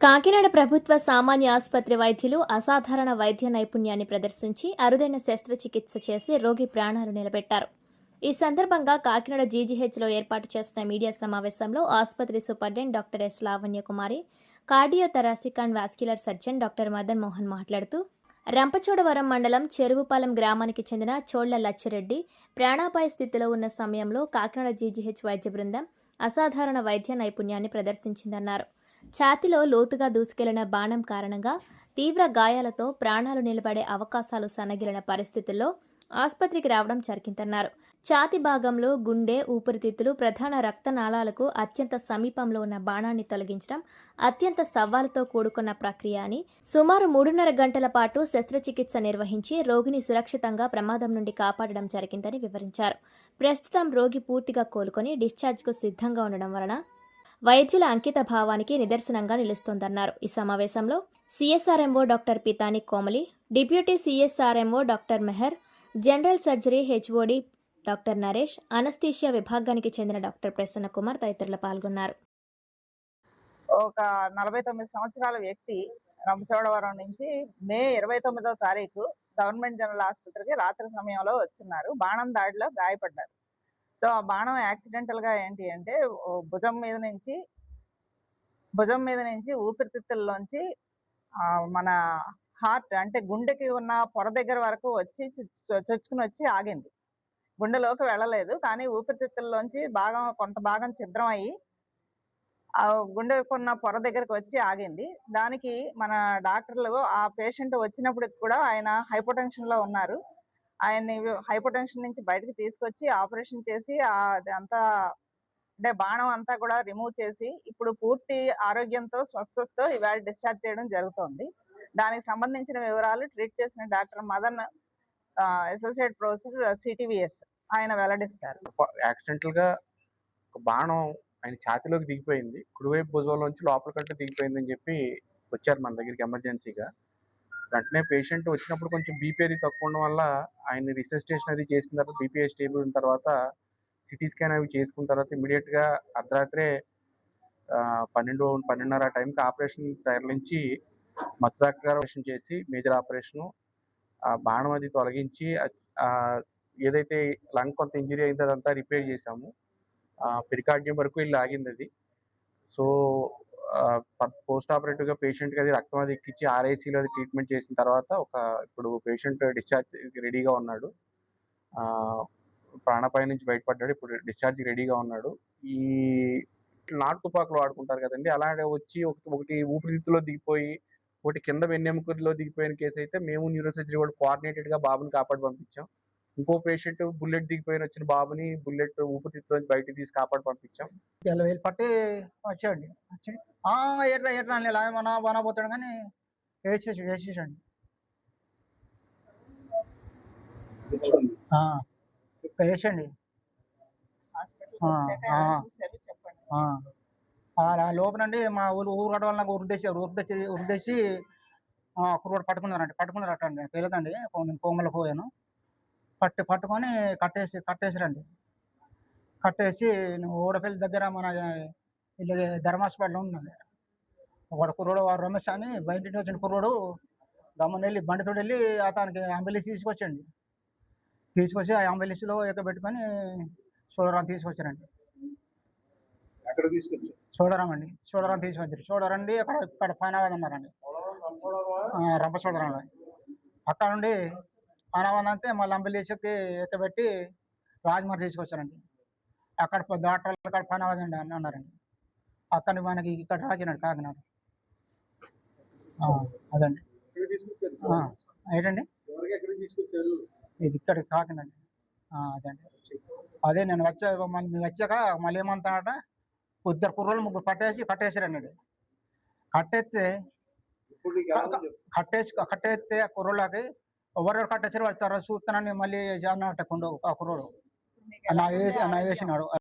కాకినాడ ప్రభుత్వ సామాన్య ఆసుపత్రి వైద్యులు అసాధారణ వైద్య నైపుణ్యాన్ని ప్రదర్శించి అరుదైన శస్త్రచికిత్స చేసి రోగి ప్రాణాలు నిలబెట్టారు. ఈ సందర్భంగా కాకినాడ జీజీహెచ్లో ఏర్పాటు చేసిన మీడియా సమావేశంలో ఆసుపత్రి superintendent doctor S Lavanyakumari, cardiothoracic and vascular surgeon doctor Madan Mohan మాట్లాడుతూ, రంపచోడవరం మండలం చెరువుపాలెం గ్రామానికి చెందిన చోళ్ల లచ్చిరెడ్డి ప్రాణాపాయ స్థితిలో ఉన్న సమయంలో కాకినాడ జీజీహెచ్ వైద్య బృందం అసాధారణ వైద్య నైపుణ్యాన్ని ప్రదర్శించిందన్నారు. ఛాతీలో లోతుగా దూసుకెళ్లిన బాణం కారణంగా తీవ్ర గాయాలతో ప్రాణాలు నిలబడే అవకాశాలు సన్నగిలిన పరిస్థితుల్లో ఆసుపత్రికి రావడం జరిగిందన్నారు. ఛాతీ భాగంలో గుండె, ఊపిరితిత్తులు, ప్రధాన రక్తనాళాలకు అత్యంత సమీపంలో ఉన్న బాణాన్ని తొలగించడం అత్యంత సవాలుతో కూడుకున్న ప్రక్రియ అని, సుమారు 3.5 గంటల పాటు శస్త్రచికిత్స నిర్వహించి రోగిని సురక్షితంగా ప్రమాదం నుండి కాపాడడం జరిగిందని వివరించారు. ప్రస్తుతం రోగి పూర్తిగా కోలుకొని డిశ్చార్జ్కు సిద్ధంగా ఉండడం వలన వైద్యుల అంకిత భావానికి నిదర్శనంగా నిలుస్తోందన్నారు. ఈ సమావేశంలో CSRMO doctor Pitani Komali, deputy CSRMO doctor Mehar, general surgery HOD doctor Naresh, anaesthesia విభాగానికి చెందిన డాక్టర్ ప్రసన్న కుమార్ తదితరులు పాల్గొన్నారు. ఒక 49 సంవత్సరాల వ్యక్తి రంపచోడవరం నుంచి మే 29వ తారీఖు గవర్నమెంట్ జనరల్ ఆసుపత్రికి రాత్రి సమయంలో వచ్చున్నారు. బాణం దాడిలో గాయపడ్డారు. సో ఆ బాణం యాక్సిడెంటల్గా ఏంటి అంటే భుజం మీద నుంచి ఊపిరితిత్తుల్లోంచి మన హార్ట్ అంటే గుండెకి ఉన్న పొర దగ్గర వరకు వచ్చి చొచ్చుకుని వచ్చి ఆగింది. గుండెలోకి వెళ్ళలేదు, కానీ ఊపిరితిత్తుల్లోంచి కొంత భాగం ఛిద్రం అయ్యి ఆ గుండెకున్న పొర దగ్గరకు వచ్చి ఆగింది. దానికి మన డాక్టర్లు ఆ పేషెంట్ వచ్చినప్పటికి కూడా ఆయన హైపోటెన్షన్లో ఉన్నారు. ఆయన్ని హైపోటెన్షన్ నుంచి బయటకు తీసుకొచ్చి ఆపరేషన్ చేసి అంతా అంటే బాణం అంతా కూడా రిమూవ్ చేసి ఇప్పుడు పూర్తి ఆరోగ్యంతో స్వస్థతతో ఇవాళ డిశ్చార్జ్ చేయడం జరుగుతోంది. దానికి సంబంధించిన వివరాలు ట్రీట్ చేసిన డాక్టర్ మదన్, అసోసియేట్ ప్రొఫెసర్ సిటివిఎస్ ఆయన వెల్లడిస్తారు. యాక్సిడెంటల్ గా ఒక బాణం ఆయన ఛాతీలోకి దిగిపోయింది, కుడివైపు భుజంలోంచి లోపలికంటే దిగిపోయిందని చెప్పి వచ్చారు మన దగ్గరికి ఎమర్జెన్సీగా. వెంటనే పేషెంట్ వచ్చినప్పుడు కొంచెం బీపీ అది తక్కువ ఉండడం వల్ల ఆయన రిసెసిటేషన్ అది చేసిన తర్వాత బీపీ స్టేబుల్ అయిన తర్వాత సిటీ స్కాన్ అవి చేసుకున్న తర్వాత ఇమీడియట్గా అర్ధరాత్రే 12:30 ఆ టైంకి ఆపరేషన్ తరలించి మత్తు ఆపరేషన్ చేసి మేజర్ ఆపరేషను బాణం అది తొలగించి ఏదైతే లంగ్ కొంత ఇంజరీ అయిందో అదంతా రిపేర్ చేశాము. పెరికార్డియం వరకు వెళ్ళి ఆగింది అది. సో పోస్ట్ ఆపరేటివ్గా పేషెంట్కి అది రక్తం అది ఎక్కించి ఆర్ఐసీలో అది ట్రీట్మెంట్ చేసిన తర్వాత ఇప్పుడు పేషెంట్ డిశ్చార్జ్ రెడీగా ఉన్నాడు. ప్రాణాపాయం నుంచి బయటపడ్డాడు, ఇప్పుడు డిశ్చార్జ్ రెడీగా ఉన్నాడు. ఈ నాటు తుపాకులు వాడుకుంటారు కదండి, అలాగే వచ్చి ఒకటి ఊపిరితిత్తులో దిగిపోయి ఒకటి కింద వెన్నెముకలో దిగిపోయిన కేసు అయితే మేము న్యూరోసర్జరీ వాళ్ళు కోఆర్డినేటెడ్గా బాబుని కాపాడి పంపించాం. ఇంకో పేషెంట్ బుల్లెట్ దిగిపోయిన వచ్చిన బాబుని బుల్లెట్ ఊపిరితిత్తులో బయటకు తీసి కాపాడి పంపించాం. వేలు పట్టి వచ్చాడు. ఎట్లా ఇలా మన పోతాడు కానీ వేసేసండి. వేసండి లోపలండి మా ఊరు వల్ల ఉరిదేసి కుర్రోడు పట్టుకున్నారట అండి. తెలియదండి, నేను కోమల పోయాను. పట్టుకొని కట్టేసిరండి. కట్టేసి ఓడపల్లి దగ్గర మన ఇల్లు ధర్మాస్పేటలో ఉన్నది. ఒకడు కుర్రోడు రమేష్ అని బయట వచ్చిన కుర్రోడు గమ్మని వెళ్ళి బండితో వెళ్ళి అతనికి అంబులెన్స్ తీసుకొచ్చి ఆ అంబులెన్స్లో ఎక్కబెట్టుకొని చోడవరం తీసుకొచ్చారండి. చోడవరం తీసుకొచ్చారు. చూడరండి అక్కడ పానావాదం ఉన్నారండి, రంపచోడవరంలో. అక్కడ నుండి పానావాదం అంతే మళ్ళీ అంబులెన్స్కి ఎక్కబెట్టి రాజమండ్రి తీసుకొచ్చారండి. అక్కడ డాక్టర్లు అక్కడ పానావాదం అన్నారండి. అక్కడ మనకి ఇక్కడ రాజనండి కాకినాడ. అదండి ఏంటండి ఇది ఇక్కడ కాకినాడ. అదండి అదే నేను వచ్చాక మళ్ళీ ఏమంటానట, ఇద్దరు కుర్రోళ్ళు ముగ్గురు కట్టేసారండి. కట్టేస్తే ఆ కుర్రోళ్ళకి ఎవరెవరు కట్టేసారు వాళ్ళు తర్వాత చూస్తానని మళ్ళీ అన్నట్టు ఆ కుర్రోడు నా వేసినాడు.